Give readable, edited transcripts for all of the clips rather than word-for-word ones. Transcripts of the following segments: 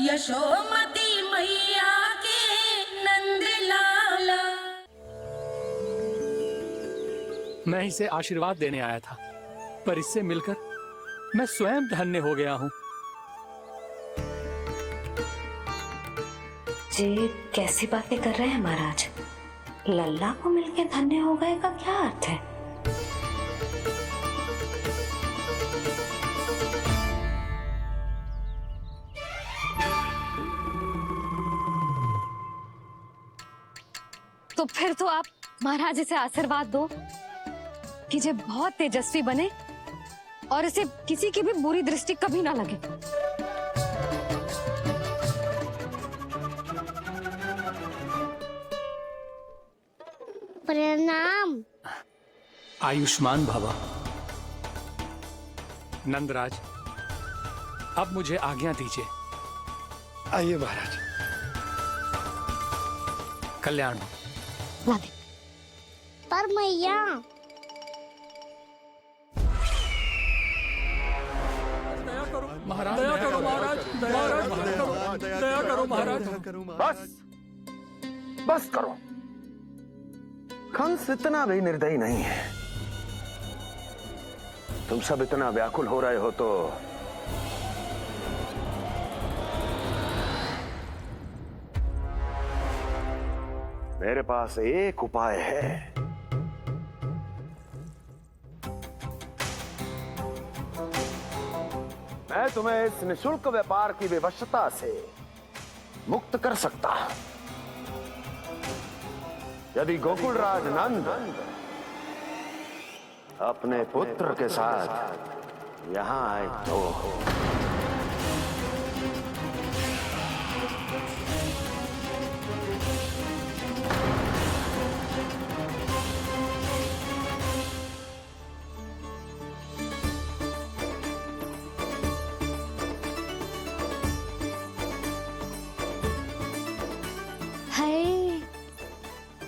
यशोमती मैया के नंद लाला। मैं इसे आशीर्वाद देने आया था, पर इससे मिलकर मैं स्वयं धन्य हो गया हूँ। जी कैसी बातें कर रहे हैं महाराज? लल्ला को मिलके धन्य हो गए का क्या अर्थ है? तो फिर तो आप महाराज से आशीर्वाद दो कि ये बहुत तेजस्वी बने और इसे किसी की भी बुरी दृष्टि कभी ना लगे। प्रणाम। आयुष्मान भव। नंदराज, अब मुझे आज्ञा दीजिए। आइए महाराज। कल्याण। पर मैया महाराज, दया करो महाराज, दया करो महाराज। बस करो। कंस इतना भी निर्दयी नहीं है। तुम सब इतना व्याकुल हो रहे हो तो मेरे पास एक उपाय है। मैं तुम्हें इस निःशुल्क व्यापार की विवशता से मुक्त कर सकता हूं। यदि गोकुलराज नंद अपने पुत्र के साथ यहां आए तो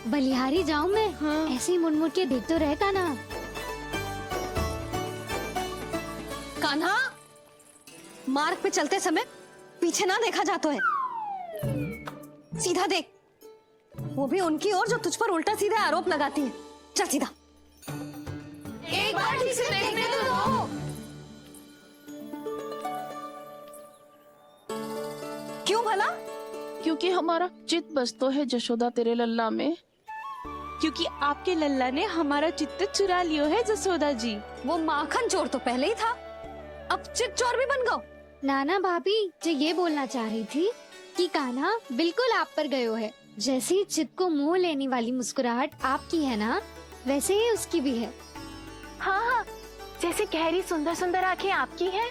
बलिहारी जाऊं मैं? हाँ। ऐसे ही मुड़ के देख तो रहता ना। कान्हा, मार्ग पे चलते समय पीछे ना देखा जाता है, सीधा देख। वो भी उनकी ओर जो तुझ पर उल्टा सीधा आरोप लगाती है। चल सीधा। एक बार ठीक से देखने तो दो। क्यों भला? क्योंकि हमारा चित्त बसतो है जशोदा तेरे लल्ला में। क्योंकि आपके लल्ला ने हमारा चित्त चुरा लियो है जसोदा जी। वो माखन चोर तो पहले ही था, अब चित्त चोर भी बन गो। नाना भाभी जो ये बोलना चाह रही थी कि कान्हा बिल्कुल आप पर गयो है। जैसे ही चित्त को मोह लेने वाली मुस्कुराहट आपकी है ना, वैसे ही उसकी भी है। हाँ हाँ, जैसे गहरी सुंदर सुंदर आंखें आपकी हैं,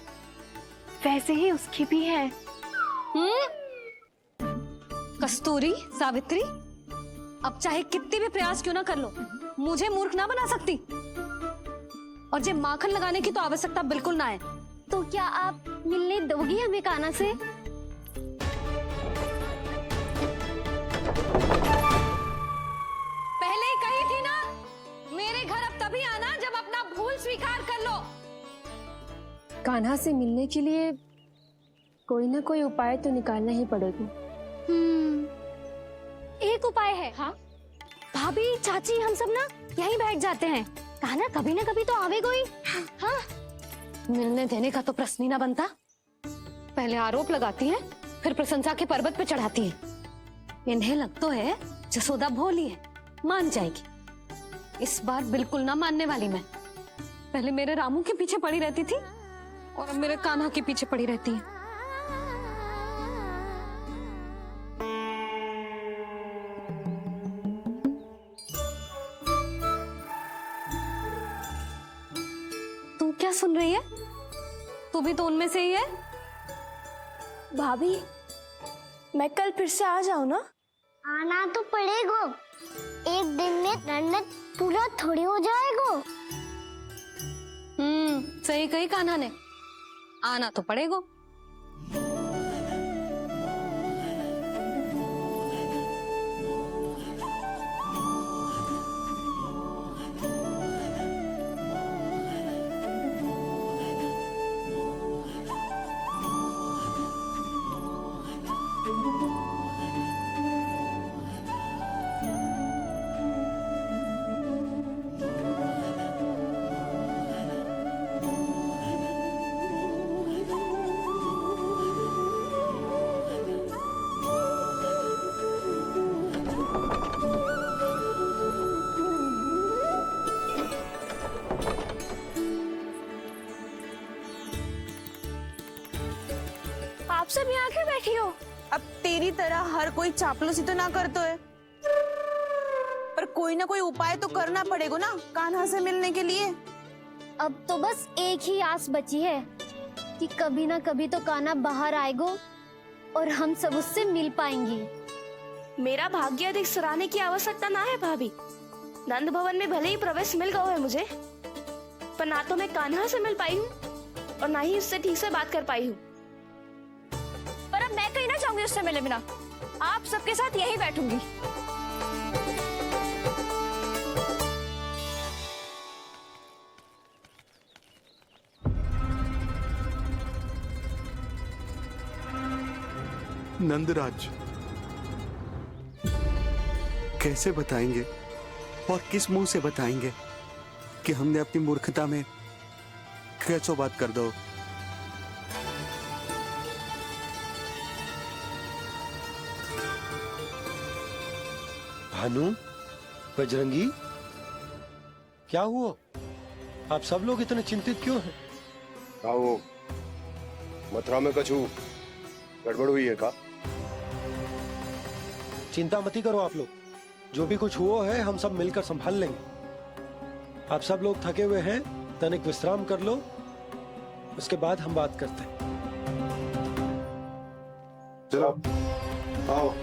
वैसे ही उसकी भी है। कस्तूरी, सावित्री, अब चाहे कितने भी प्रयास क्यों ना कर लो, मुझे मूर्ख ना बना सकती। और जे माखन लगाने की तो आवश्यकता बिल्कुल ना है। तो क्या आप मिलने दोगी हमें कान्हा से? पहले ही कही थी ना, मेरे घर अब तभी आना जब अपना भूल स्वीकार कर लो। कान्हा से मिलने के लिए कोई ना कोई उपाय तो निकालना ही पड़ेगा। एक उपाय है। हाँ? भाभी, चाची, हम सब ना यहीं बैठ जाते हैं। कान्हा कभी ना कभी तो आवेगा ही। हाँ? मिलने देने का तो प्रश्न ही ना बनता। पहले आरोप लगाती है, फिर प्रशंसा के पर्वत पे चढ़ाती है। इन्हें लगता है जसोदा भोली है, मान जाएगी। इस बार बिल्कुल ना मानने वाली मैं। पहले मेरे रामू के पीछे पड़ी रहती थी और अब मेरे कान्हा के पीछे पड़ी रहती है। क्या सुन रही है? तू भी तो उनमें से ही है। भाभी, मैं कल फिर से आ जाऊं ना? आना तो पड़ेगा। एक दिन में रन्नत पूरा थोड़ी हो जाएगा। सही कही कान्हा ने, आना तो पड़ेगा। सब यहाँ के बैठी हो? अब तेरी तरह हर कोई चापलूसी तो ना करतो है, पर कोई ना कोई उपाय तो करना पड़ेगा ना कान्हा से मिलने के लिए। अब तो बस एक ही आस बची है कि कभी ना कभी तो कान्हा बाहर आएगो और हम सब उससे मिल पाएंगे। मेरा भाग्य अधिक सराहने की आवश्यकता ना है भाभी। नंद भवन में भले ही प्रवेश मिल गया है मुझे, पर ना तो मैं कान्हा से मिल पाई हूँ और ना ही उससे ठीक से बात कर पाई हूँ। पर अब मैं कहीं ना जाऊंगी उससे मिले बिना। आप सबके साथ यहीं बैठूंगी। नंदराज, कैसे बताएंगे और किस मुंह से बताएंगे कि हमने अपनी मूर्खता में कैसो बात कर दो। भानु, बजरंगी, क्या हुआ? आप सब लोग इतने चिंतित क्यों हैं? आओ, मथुरा में कछु गड़बड़ हुई है का? चिंता मत करो आप लोग, जो भी कुछ हुआ है हम सब मिलकर संभाल लेंगे। आप सब लोग थके हुए हैं, तनिक विश्राम कर लो, उसके बाद हम बात करते हैं। चलो आओ।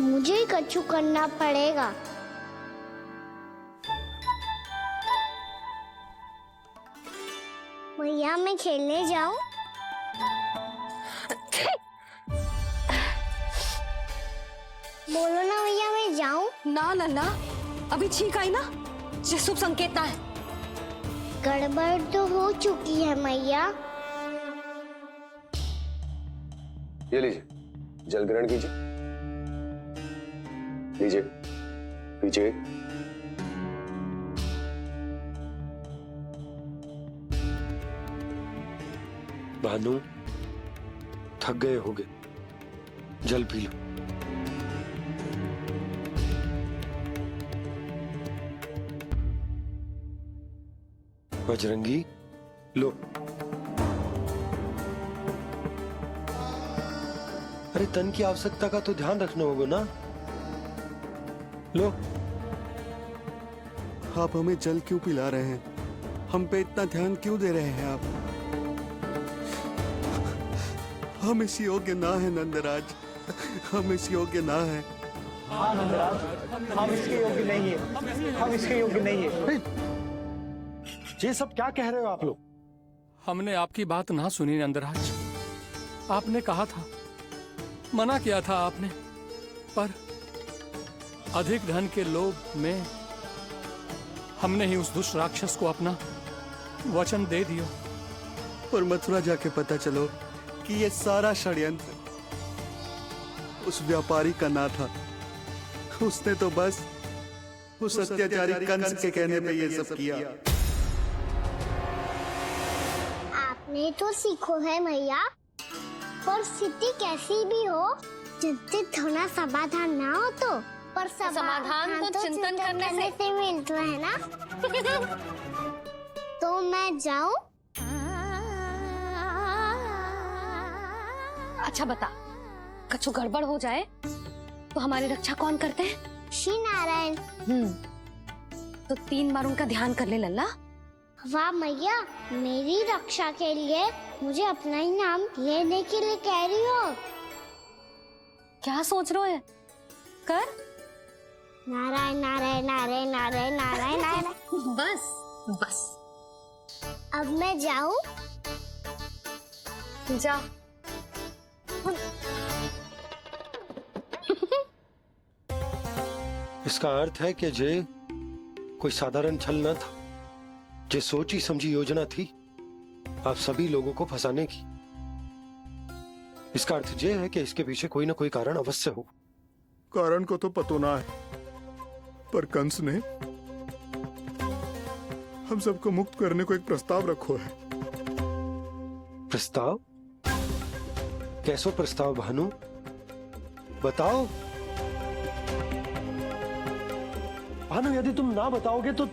मुझे ही कछु करना पड़ेगा। मैया मैं खेलने जाऊं? बोलो ना मैया मैं जाऊं? ना लल्ला, अभी छींक आई ना, ये शुभ संकेत ना है। गड़बड़ तो हो चुकी है मैया। ये लीजिए, जल ग्रहण कीजिए। लीजिए, पीछे। भानु, थक गए होगे, जल पी लो। बजरंगी, लो। अरे तन की आवश्यकता का तो ध्यान रखना होगा ना, लो। आप हमें जल क्यों पिला रहे हैं? हम पे इतना ध्यान क्यों दे रहे हैं आप? हम इस योग्य ना है नंदराज, हम इस योग्य ना है। हाँ नंदराज, हम इसके योग्य नहीं है, हम इसके योग्य नहीं है। ये सब क्या कह रहे हो आप लोग? हमने आपकी बात ना सुनी नंदराज। आपने कहा था, मना किया था आपने, पर अधिक धन के लोभ में हमने ही उस दुष्ट राक्षस को अपना वचन दे दिया। और मथुरा जाके पता चलो कि ये सारा षड्यंत्र उस व्यापारी का ना था। उसने तो बस उस अत्याचारी कंस के कहने पे ये सब किया। आपने तो सीखो है मैया, पर स्थिति कैसी भी हो, चिंतित होना समाधान ना हो तो, पर समाधान तो चिंतन करने से मिलता है ना। तो मैं जाऊं? अच्छा बता, कछु गड़बड़ हो जाए तो हमारी रक्षा कौन करते हैं? श्री नारायण। तो 3 बार उनका ध्यान कर ले लल्ला। वाह मैया, मेरी रक्षा के लिए मुझे अपना ही नाम लेने के लिए कह रही हो? क्या सोच रहे हो? कर। नारायण नारायण नारायण नारायण नारायण नारायण। बस बस। अब मैं जाऊं? जा। इसका अर्थ है कि जे कोई साधारण छल न था, जे सोची समझी योजना थी आप सभी लोगों को फंसाने की। इसका अर्थ ये है कि इसके पीछे कोई ना कोई कारण अवश्य हो। कारण को तो पतो ना है, पर कंस ने हम सबको मुक्त करने को एक प्रस्ताव रखो है। प्रस्ताव? कैसो प्रस्ताव भानु, बताओ। भानु यदि तुम ना बताओगे तो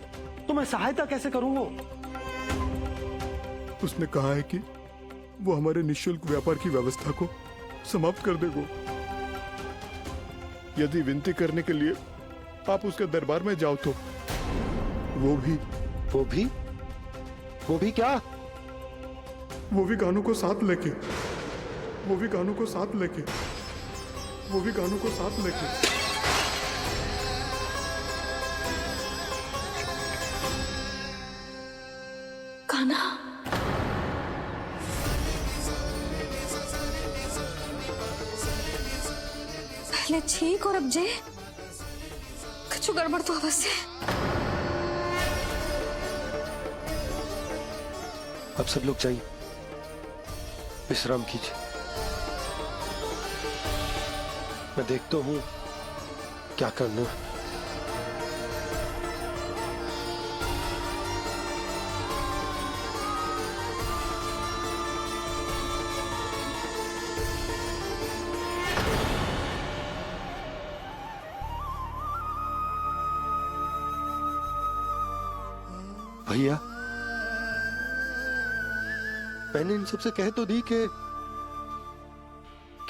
मैं सहायता कैसे करूंगा? उसने कहा है कि वो हमारे निःशुल्क व्यापार की व्यवस्था को समाप्त कर देगा। यदि विनती करने के लिए आप उसके दरबार में जाओ तो वो भी क्या? वो भी कानों को साथ लेके कान्हा, पहले ठीक और अब जे कुछ गड़बड़ तो अवश्य है। अब सब लोग जाइए, विश्राम कीजिए। मैं देखता हूं क्या करना है। भैया, मैंने इन सबसे कह तो दी कि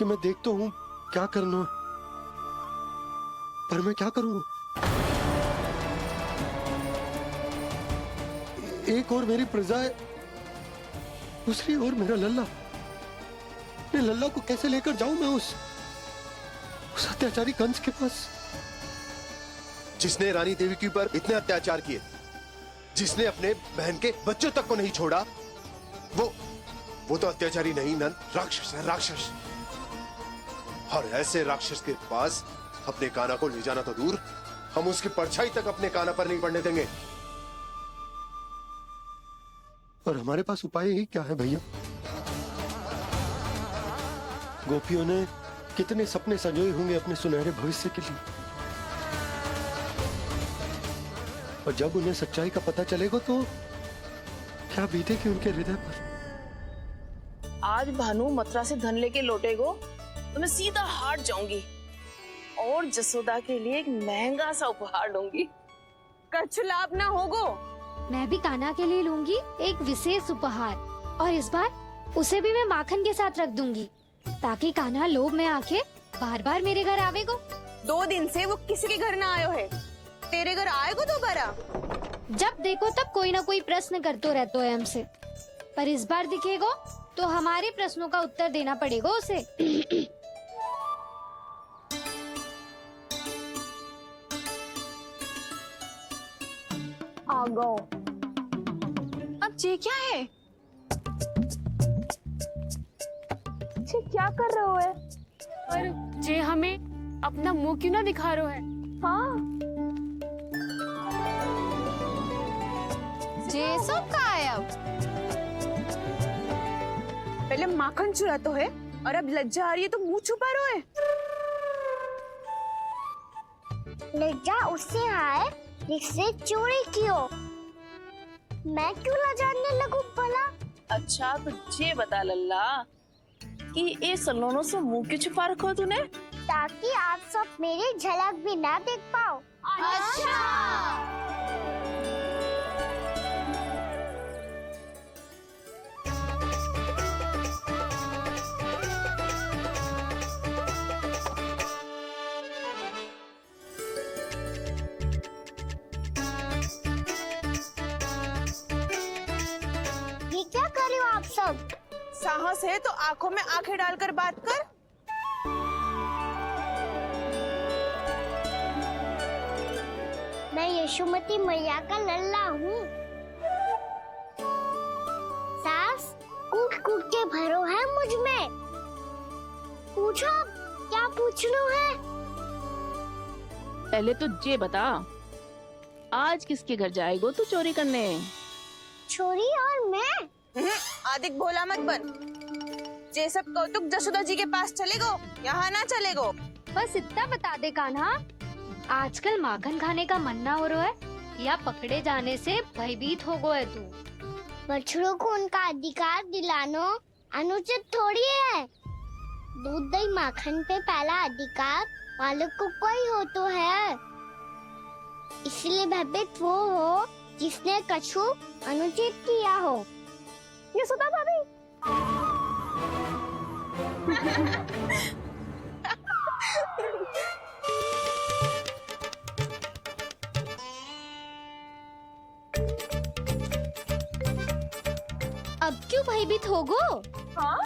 मैं देखता हूं क्या करना है, पर मैं क्या करूंगा? एक और मेरी प्रजा है, दूसरी ओर मेरा लल्ला। मैं लल्ला को कैसे लेकर जाऊं मैं उस अत्याचारी कंस के पास? जिसने रानी देवी के ऊपर इतने अत्याचार किए, जिसने अपने बहन के बच्चों तक को नहीं छोड़ा, वो तो अत्याचारी नहीं नंद, राक्षस है, राक्षस। और ऐसे राक्षस के पास अपने कान्हा को ले जाना तो दूर, हम उसकी परछाई तक अपने कान्हा पर नहीं पड़ने देंगे। और हमारे पास उपाय ही क्या है भैया? गोपियों ने कितने सपने संजोए होंगे अपने सुनहरे भविष्य के लिए, और जब उन्हें सच्चाई का पता चलेगा तो क्या बीतेगी उनके हृदय पर? आज भानु मथुरा से धन लेके लौटेगो तो मैं सीधा हाट जाऊंगी और जसोदा के लिए एक महंगा सा उपहार लूंगी। कछु लाभ ना होगो। मैं भी कान्हा के लिए लूंगी एक विशेष उपहार, और इस बार उसे भी मैं माखन के साथ रख दूंगी, ताकि कान्हा लोभ में आके बार बार मेरे घर आवेगो। 2 दिन से वो किसी के घर ना आयो है, तेरे घर आएगो दोबारा? जब देखो तब कोई ना कोई प्रश्न करते रहते है हमसे, पर इस बार दिखेगो तो हमारे प्रश्नों का उत्तर देना पड़ेगा उसे। आ गो। अब ये क्या है? ये क्या कर रहे हो है? पर जे हमें अपना मुंह क्यों ना दिखा रहे है? हाँ, जे सब का है अब? पहले माखन चुरा तो है और अब लज्जा आ रही है तो मुंह छुपा रहे है। लज्जा उससे है जिससे चोरी की हो। मैं क्यों लजाने लगूं भला? अच्छा तो ये बता लल्ला कि ये सलोनों से मुंह क्यों छुपा रखो तूने? ताकि आप सब मेरी झलक भी ना देख पाओ। अच्छा। ये क्या कर रहे हो आप सब? साहस है तो आंखों में आंखें डालकर बात कर। मैं यशोमती मैया का लल्ला हूँ। सास कूट कूट के भरो है मुझ में। पूछो क्या पूछना है? पहले तो ये बता, आज किसके घर जाएगो तू चोरी करने? छोरी और मैं? अधिक भोला मत बन। ये सब कौतुक जसोदा जी के पास चलेगो, यहाँ ना चलेगो। बस इतना बता दे कान्हा, आजकल माखन खाने का मन ना हो रहा है या पकड़े जाने से भयभीत हो गए तू? बछड़ों को उनका अधिकार दिलाना अनुचित थोड़ी है। दूध दही माखन पे पहला अधिकार मालिक को कोई हो तो है। इसलिए भयभीत वो हो जिसने कछु अनुचित किया हो। यशोदा भाभी। अब क्यों भयभीत हो गो? हाँ?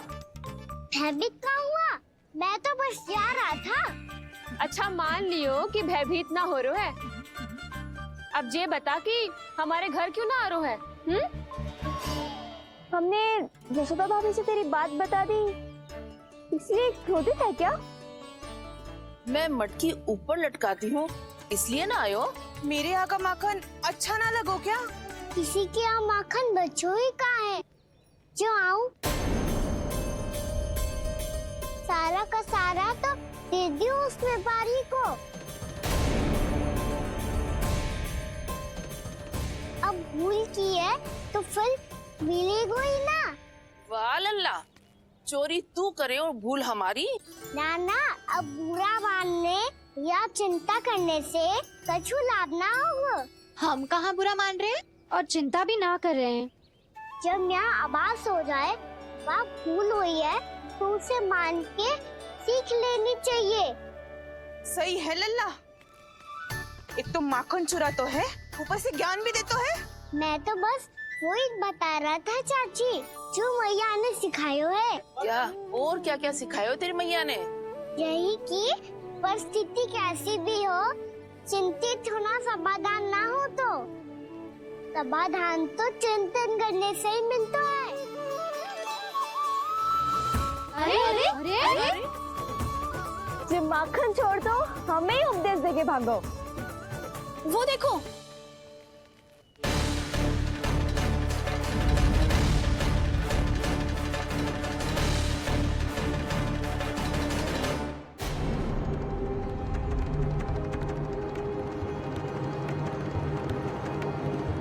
भयभीत का हुआ? मैं तो बस जा रहा था। अच्छा मान लियो कि भयभीत ना हो रहा है। अब ये बता कि हमारे घर क्यों ना आ रहा है? हमने यशोदा भाभी से तेरी बात बता दी, इसलिए क्रोधित है क्या? मैं मटकी ऊपर लटकाती हूँ इसलिए ना आयो। मेरे यहाँ का माखन अच्छा ना लगो क्या? किसी के यहाँ माखन बच्चों ही कहाँ है जो आऊं? सारा का सारा तो दे दियो उस व्यापारी को। अब भूल की है तो फल मिलेगा ही ना। वाह लल्ला, चोरी तू करे और भूल हमारी। नाना, अब बुरा मानने या चिंता करने से कछु लाभ ना होगा। हम कहाँ बुरा मान रहे हैं और चिंता भी ना कर रहे हैं। जब यहाँ आभास हो जाए वहाँ भूल हुई है तो उसे मान के सीख लेनी चाहिए। सही है लल्ला, एक तो माखन चुरा तो है, ऊपर से ज्ञान भी दे तो है। मैं तो बस वही बता रहा था चाची जो मैया ने सिखायो है। क्या और क्या क्या सिखायो तेरी मैया ने? यही कि परिस्थिति कैसी भी हो चिंतित होना समाधान ना हो तो समाधान तो चिंतन करने से ही मिलता है। अरे अरे अरे, अरे? जब माखन छोड़ दो हमें ही उपदेश देके भागो। वो देखो,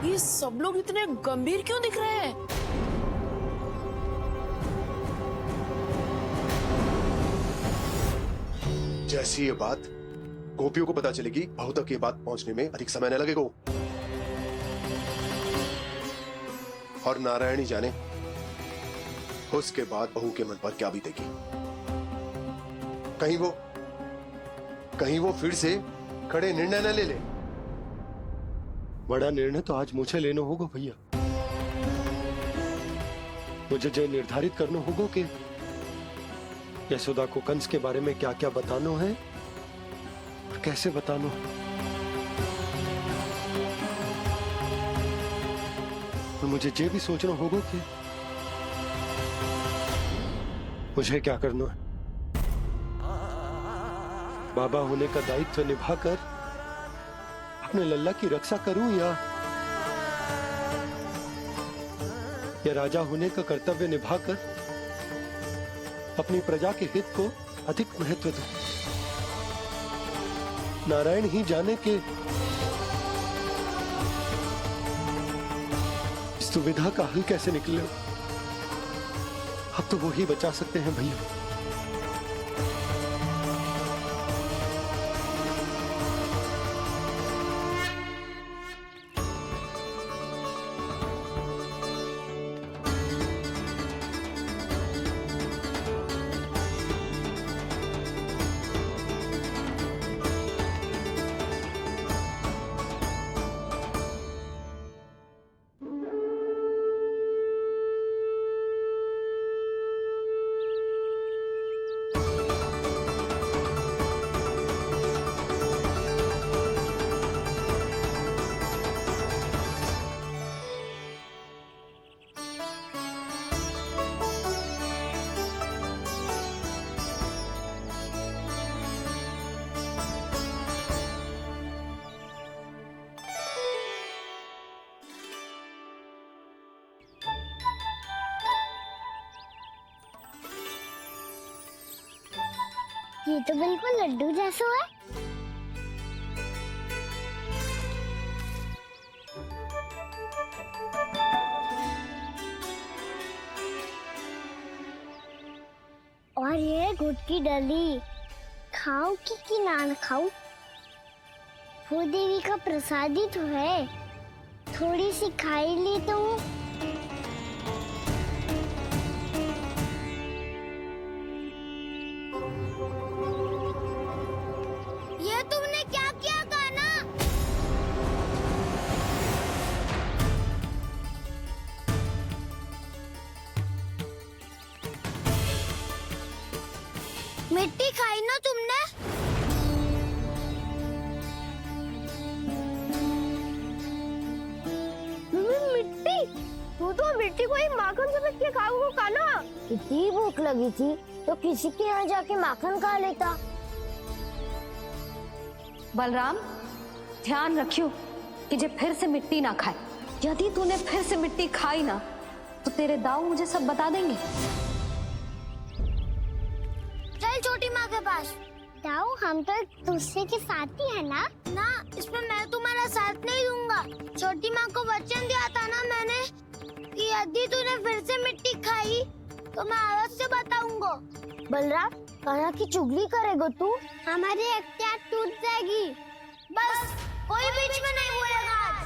ये सब लोग इतने गंभीर क्यों दिख रहे हैं? जैसी ये बात गोपियों को पता चलेगी, बहू तक ये बात पहुंचने में अधिक समय न लगेगा। और नारायण ही जाने उसके बाद बहू के मन पर क्या बीतेगी। कहीं वो फिर से खड़े निर्णय न ले ले। बड़ा निर्णय तो आज मुझे लेना होगा भैया। मुझे जो निर्धारित करना होगा कि यशोदा को कंस के बारे में क्या क्या बताना है और कैसे बताना है। और मुझे ये भी सोचना होगा कि मुझे क्या करना है। बाबा होने का दायित्व निभाकर अपने लल्ला की रक्षा करूं या राजा होने का कर्तव्य निभाकर अपनी प्रजा के हित को अधिक महत्व दूं। नारायण ही जाने के इस दुविधा का हल कैसे निकले। अब तो वो ही बचा सकते हैं भैया। ये तो बिल्कुल लड्डू जैसा है। और ये गुड़ की डली खाऊं कि ना खाऊं? वो देवी का प्रसाद ही तो है, थोड़ी सी खाई ली तो। ये तुमने क्या किया कान्हा? मिट्टी खाई ना तुमने? मिट्टी? तू तो मिट्टी को ही माखन समझ के खाओगे कान्हा। इतनी भूख लगी थी तो किसी के यहाँ जाके माखन खा लेता। बलराम, ध्यान रखियो कि जे फिर से मिट्टी ना खाए। यदि तूने फिर से मिट्टी खाई ना तो तेरे दाऊ मुझे सब बता देंगे। चल छोटी माँ के पास। दाऊ, हम तो एक दूसरे के साथी है ना? ना, इसमें मैं तुम्हारा साथ नहीं दूंगा। छोटी माँ को वचन दिया था ना मैंने कि यदि तूने फिर से मिट्टी खाई तो मैं आवाज से बताऊंगा। बलराम, कान्हा की चुगली करेगा तू? हमारी अख्तियार टूट जाएगी। बस कोई बीच में नहीं बोलेगा।